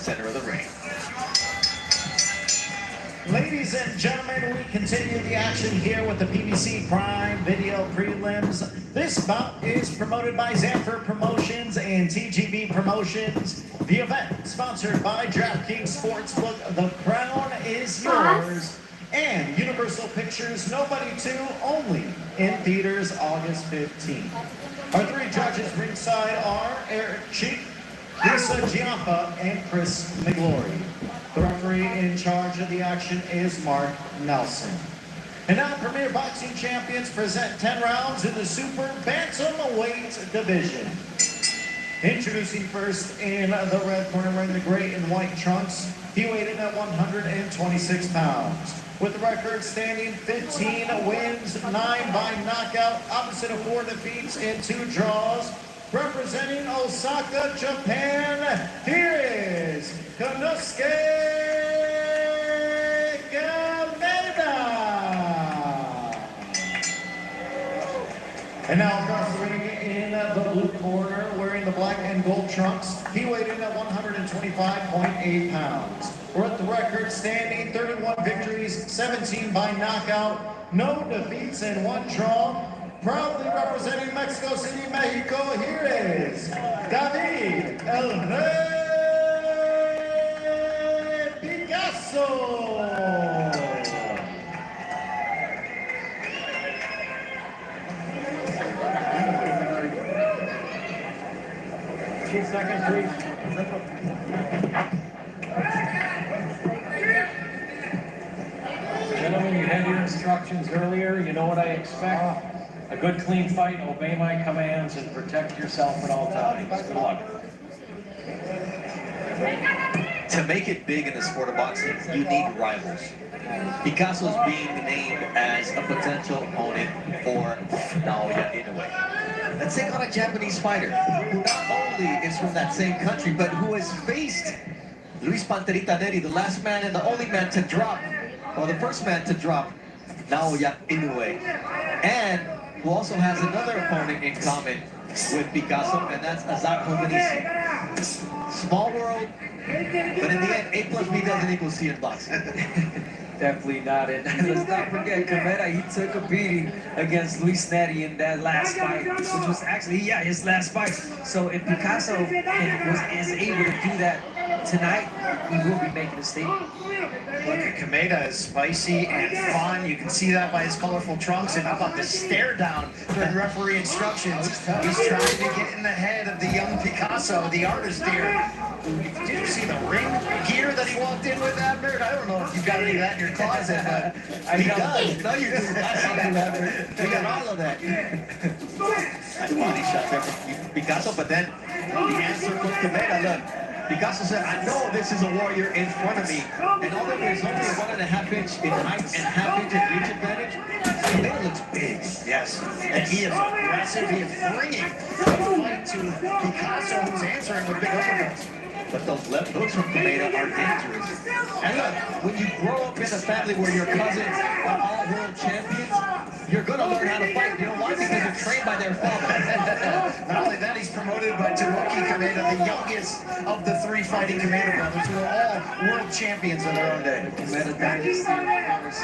center of the ring. Ladies and gentlemen, we continue the action here with the PBC Prime Video Prelims. This bout is promoted by Zamfir Promotions and TGB Promotions. The event sponsored by DraftKings Sportsbook. The crown is yours. And Universal Pictures Nobody 2 only in theaters August 15th. Our three judges ringside are Eric Cheek, Lisa Giampa, and Chris McGlory. The referee in charge of the action is Mark Nelson. And now Premier Boxing Champions present 10 rounds in the Super Bantamweight division. Introducing first in the red corner wearing the gray and white trunks, he weighed in at 126 pounds. With the record standing 15 wins, 9 by knockout, opposite of 4 defeats and 2 draws. Representing Osaka, Japan, here is Konosuke Kameda. And now across the ring in the blue corner, wearing the black and gold trunks, he weighed in at 125.8 pounds. With the record standing 31 victories, 17 by knockout, no defeats and 1 draw. Proudly representing Mexico City, Mexico, here is David El Rey Picasso. Few seconds, please. Gentlemen, you had your instructions earlier. You know what I expect. A good, clean fight, obey my commands, and protect yourself at all times. Good luck. To make it big in the sport of boxing, you need rivals. Picasso is being named as a potential opponent for Naoya Inoue. Let's take on a Japanese fighter who not only is from that same country, but who has faced Luis Panterita Neri, the last man and the only man to drop, or the first man to drop Naoya Inoue. And who also has another opponent in common with Picasso, and that's Azar Hoganisi. Small world, but in the end, A plus B doesn't equal C in boxing. Definitely not. And let's not forget, Kameda, he took a beating against Luis Neri in that last fight, which was actually, his last fight. So if Picasso is able to do that tonight, he will be making a statement. Look at Kameda is spicy and fun. You can see that by his colorful trunks. And how about the stare down during referee instructions? He's trying to get in the head of the young Picasso, the artist here. Did you see the ring gear that he walked in with, Abner? I don't know if you've got any of that in your closet, but he does. No, you do. You got all of that. That's body shot there from Picasso, but then the answer from Kameda, look. Picasso said, I know this is a warrior in front of me. And although there's only 1.5 inch in height and half inch in reach advantage, Kameda looks big. Yes. And he is aggressive. He is bringing the fight to Picasso, who's answering with big uppercuts. But those left hooks from Kameda are dangerous. And look, when you grow up in a family where your cousins are all world champions, you're going to learn how to fight. You know why? Because you're trained by their father. Not only that, he's promoted by Tszyu Kameda, the youngest of the 3 fighting Kameda brothers, who are all world champions in their own day. Kameda dynasty, of course.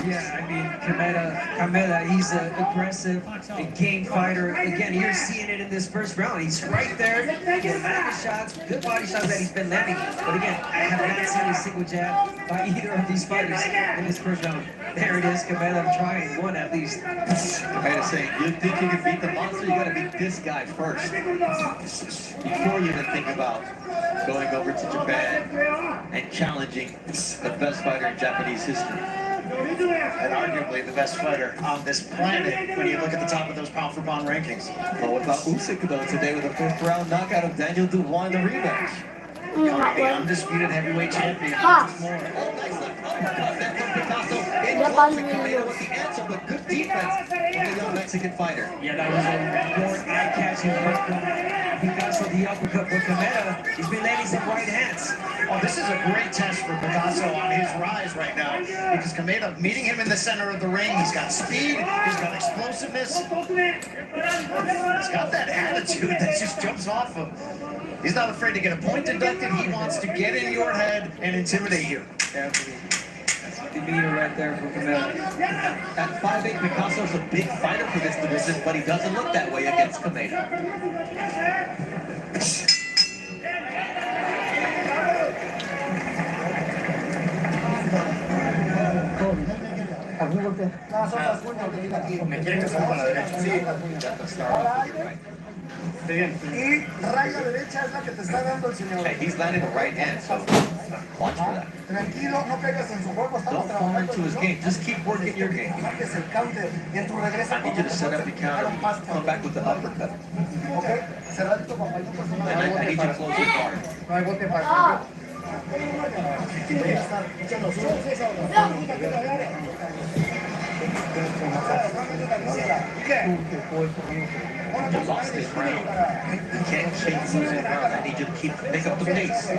Yeah, I mean, Kameda, he's an aggressive and game fighter. Again, you're seeing it in this first round. He's right there, getting back shots, good body shots that he's been landing. But again, I have not seen a single jab by either of these fighters in this first round. There it is, Kameda trying one at least. Kameda saying, you think you can beat the monster, you gotta beat this guy first. Before you even think about going over to Japan and challenging the best fighter in Japanese history. And arguably the best fighter on this planet when you look at the top of those pound-for-pound rankings. But what about Usyk though today with a 5th round knockout of Daniel Dubois in the rematch? The undisputed heavyweight champion. More. Oh, nice left uppercut then from Picasso. It wasn't Kameda with the answer, but good defense from the young Mexican fighter. Yeah, that was a more eye-catching fight from Picasso, the uppercut. But Kameda, he's been landing some right hands. Oh, this is a great test for Picasso on his rise right now, because Kameda meeting him in the center of the ring. He's got speed, he's got explosiveness, he's got that attitude that just jumps off him. He's not afraid to get a point deducted. He wants to get in your head and intimidate you. Definitely. That's the demeanor right there from Kameda. At 5'8", Picasso's a big fighter for this division, but he doesn't look that way against Kameda. Me quieren que suba a la derecha. Sí. Y raya derecha es la que te está dando el señor. Okay, he's landing the right hand, so watch for that. Tranquilo, no caigas en su juego. Estamos Don't fall trabajando. into his game. Just keep working your game. Marques el counter y en tu regreso. I need you to set up the counter. Come back with the uppercut. Ok, cerradito, papayito. And I need you to close your guard. No hay bote para You lost this round. You can't chase losing round. I need you to pick up the pace.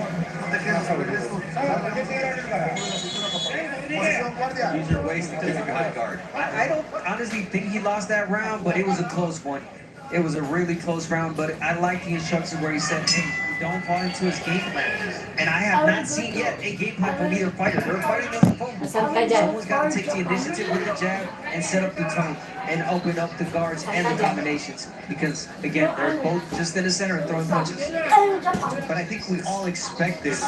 Use your waist to take your high guard. I don't honestly think he lost that round, but it was a close one. It was a really close round, but I like the instructions where he said, hey, don't fall into his game plan. And I have not seen yet a game plan from either fighter. They're fighting on the phone. Someone's got to take the initiative with the jab and set up the tone and open up the guards and the combinations. Because, again, they're both just in the center and throwing punches. But I think we all expected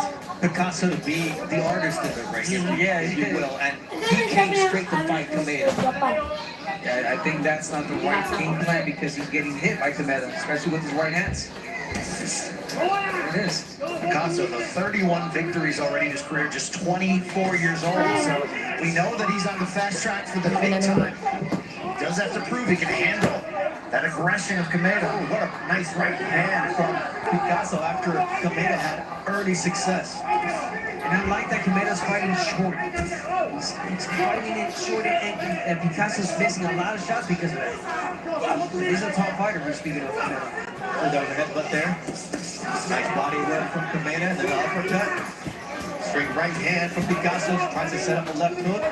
Picasso to be the artist in the ring. Yeah, if you will. And he came straight to fight Kameda. Yeah, I think that's not the right game plan because he's getting hit by Kameda, especially with his right hands. It is. Picasso, though, 31 victories already in his career, just 24 years old. So we know that he's on the fast track for the big time. He does have to prove he can handle that aggression of Kameda. Oh, what a nice right hand from Picasso after Kameda had early success. And I like that Kameda's fighting short. He's fighting it short, and Picasso's missing a lot of shots because of that. He's a top fighter, we're speaking of Kameda. Oh, there was a headbutt there. Nice body work from Kameda, and then the uppercut. Straight right hand from Picasso, tries to set up a left hook.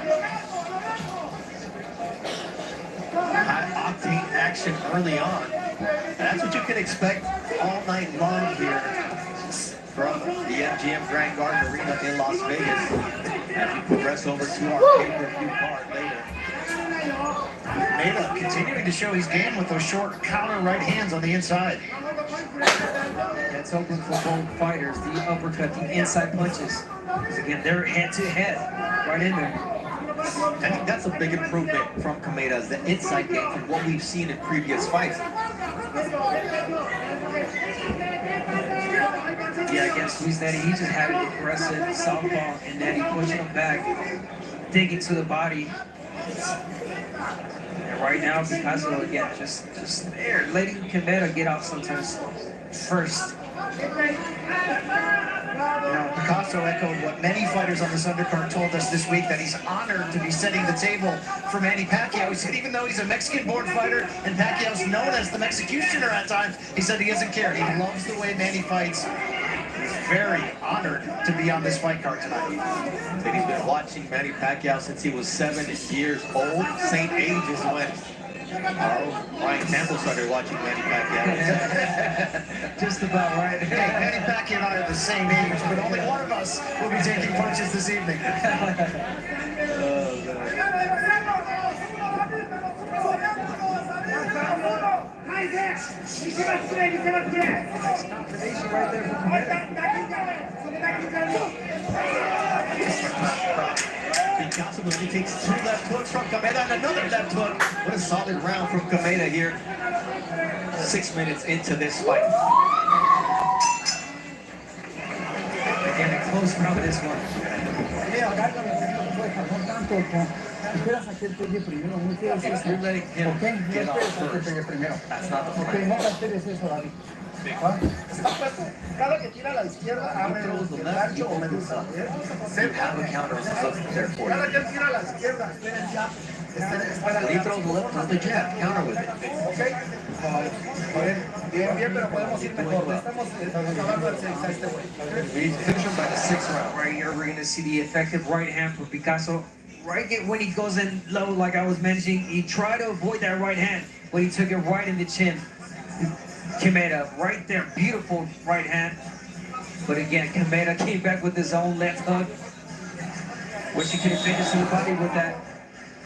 High octane action early on. And that's what you can expect all night long here from the MGM Grand Garden Arena in Las Vegas as we progress over to our pay-per-view card later. Kameda continuing to show his game with those short counter right hands on the inside. That's open for both fighters, the uppercut, the inside punches. Because again, they're head-to-head, right in there. I think that's a big improvement from Kameda, is the inside game from what we've seen in previous fights. Yeah, against Luis Nettie, he just had an aggressive southpaw, and Nettie pushing him back, digging to the body. And right now, Picasso, again, just there, letting Kameda get off sometimes first. Now, Picasso echoed what many fighters on this undercard told us this week, that he's honored to be setting the table for Manny Pacquiao. He said even though he's a Mexican-born fighter and Pacquiao's known as the Mexicutioner at times, he said he doesn't care. He loves the way Manny fights. He's very honored to be on this fight card tonight. And he's been watching Manny Pacquiao since he was 7 years old. Same age as when Ryan Campbell started watching Manny Pacquiao. Just about right. Hey, Manny Pacquiao and I are the same age, but only one of us will be taking punches this evening. Picasso only takes 2 left hooks from Kameda and another left hook. What a solid round from Kameda here. 6 minutes into this fight. Again, a close round this one. If you're letting him get off first, that's not the plan. Cada que tira a la izquierda, abre el gancho o medio. You have a counter there for Cada you. que tira a la izquierda, espera el jab. Espera When he throws the left, throw the jab, counter with it. Bien, bien, pero podemos ir mejor. Estamos acabando el 6 a este güey. We finish him by the 6th round. Right here, we're going to see the effective right hand from Picasso. Right when he goes in low, like I was mentioning, he tried to avoid that right hand, but he took it right in the chin. Kameda right there, beautiful right hand. But again, Kameda came back with his own left hook. Wish he could have finished the body with that.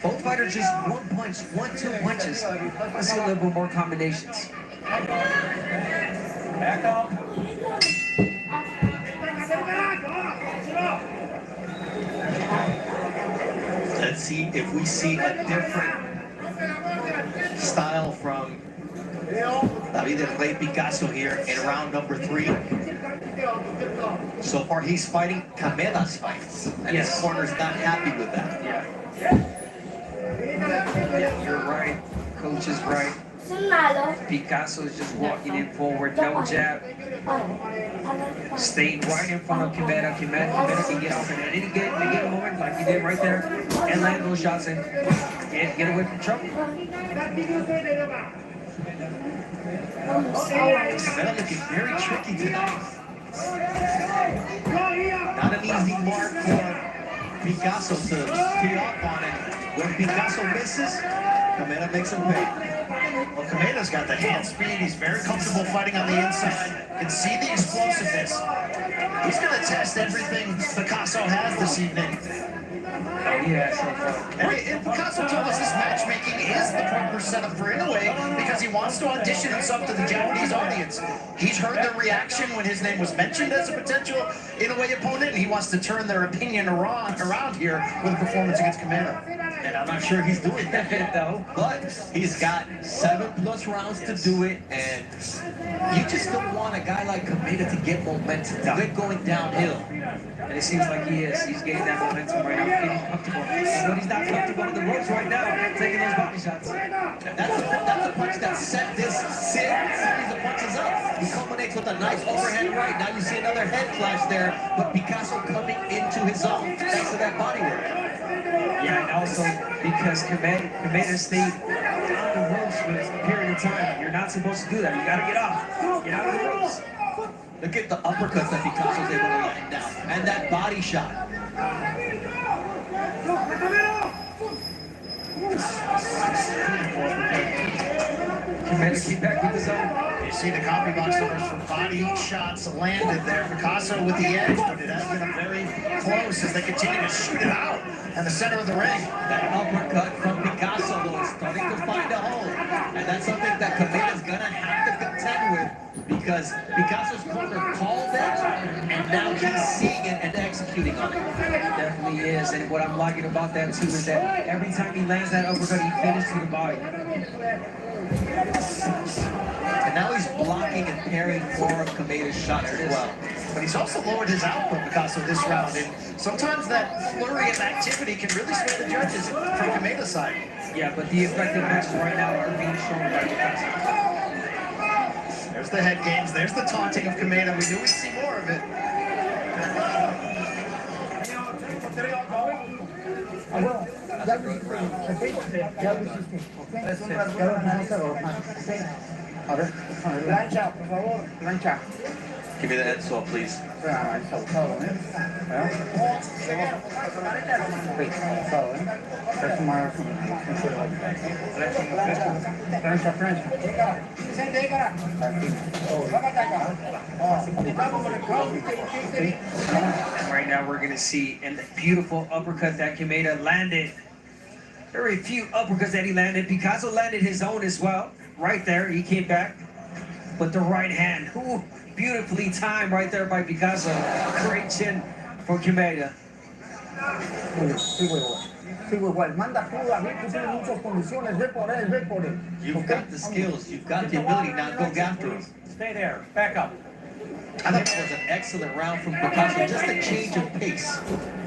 Both fighters just one punch, 1-2 punches. Let's see a little bit more combinations. Back up. Let's see if we see a different style from David El Rey Picasso here in round number 3. So far, he's fighting Kameda's fights, and his corner's not happy with that. Yeah, you're right. Coach is right. Picasso is just walking in forward, no jab. Staying right in front of Kameda. Kameda can get off at any given moment, like he did right there, and land those shots and get away from trouble. Kameda looking very tricky tonight. Not an easy mark for Picasso to tee off on it. When Picasso misses, Kameda makes him pay. Well, Kameda's got the hand speed. He's very comfortable fighting on the inside. You can see the explosiveness. He's going to test everything Picasso has this evening. And Picasso told us this matchmaking is the proper setup for Inoue because he wants to audition himself to the Japanese audience. He's heard their reaction when his name was mentioned as a potential Inoue opponent, and he wants to turn their opinion around here with a performance against Kameda. And I'm not sure he's doing that though, but he's got 7+ rounds to do it, and you just don't want a guy like Kameda to get momentum, to get going downhill. And it seems like he is. He's getting that momentum right now, getting comfortable. But he's not comfortable in the ropes right now, taking those body shots. And that's a punch that set this series of punches up. He culminates with a nice overhand right. Now you see another head flash there, but Picasso coming into his own thanks to that body work. Yeah, and also because Kameda stayed on the ropes for a period of time. You're not supposed to do that. You got to get off. Get out of the ropes. Look at the uppercuts that Picasso's able to land down. And that body shot. Kameda keep back with his own. You see the copy box numbers for body shots landed there. Picasso with the edge, but it has been very close as they continue to shoot it out in the center of the ring. That uppercut from Picasso, though, is starting to find a hole. And that's something that Kameda's going to have to contend with because Picasso's corner called that, and now he's seeing it and executing on it. Definitely is, and what I'm liking about that too is that every time he lands that uppercut, he finishes to the body. And now he's blocking and parrying for Kameda's shots as well. But he's also lowered his output, Picasso, this round. And sometimes that flurry of activity can really sway the judges from Kameda's side. Yeah, but the effective matches right now are being shown by Picasso. There's the head games. There's the taunting of Kameda. We knew we'd see more of it. Plancha, por favor, plancha. Give me the head saw, please. And right now we're going to see a beautiful uppercut that Kameda landed. Very few uppercuts that he landed. Picasso landed his own as well. Right there, he came back. But the right hand, ooh, beautifully timed right there by Picasso. Great chin for Kameda. You've got the skills, you've got the ability, now go after him. Stay there. Back up. I thought that was an excellent round from Picasso, just a change of pace.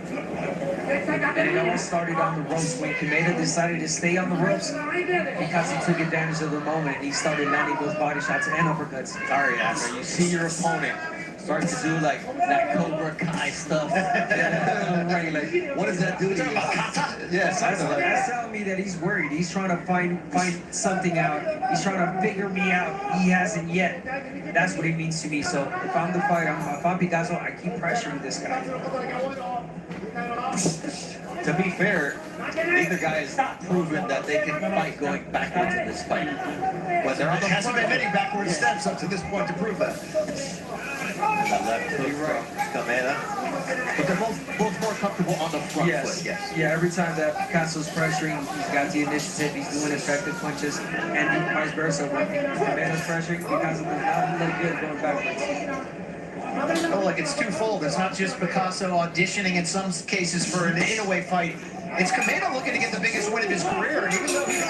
And it all started on the ropes when Kameda decided to stay on the ropes. Picasso took advantage of the moment and he started landing those body shots and uppercuts. Sorry, after you see your opponent start to do like that Cobra Kai stuff. Right, like, what does that do to you? Yes. That's telling me that he's worried. He's trying to find something out. He's trying to figure me out. He hasn't yet. That's what it means to me. So if I'm the fighter, if I'm Picasso, I keep pressuring this guy. To be fair, neither guy has proven that they can fight going backwards in this fight. But they're on the Hasn't been many backward steps up to this point to prove that. The left hook from Kameda. But they're both more comfortable on the front foot. Yes. Yeah, every time that Picasso's pressuring, he's got the initiative, he's doing effective punches, and vice versa. When Kameda's pressuring, Picasso does not look good going backwards. Oh, like it's twofold. It's not just Picasso auditioning in some cases for an in-away fight. It's Kameda looking to get the biggest win of his career, and even though he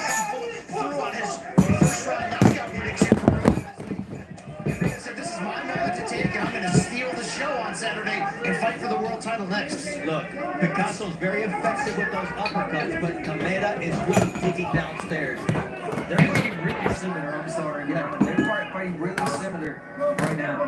threw on his first-round knockout prediction, Kameda said, "This is my moment to take, and I'm going to steal the show on Saturday and fight for the world title next." Look, Picasso's very effective with those uppercuts, but Kameda is really digging downstairs. They're fighting really similar, I'm sorry. Yeah, they're fighting really similar right now.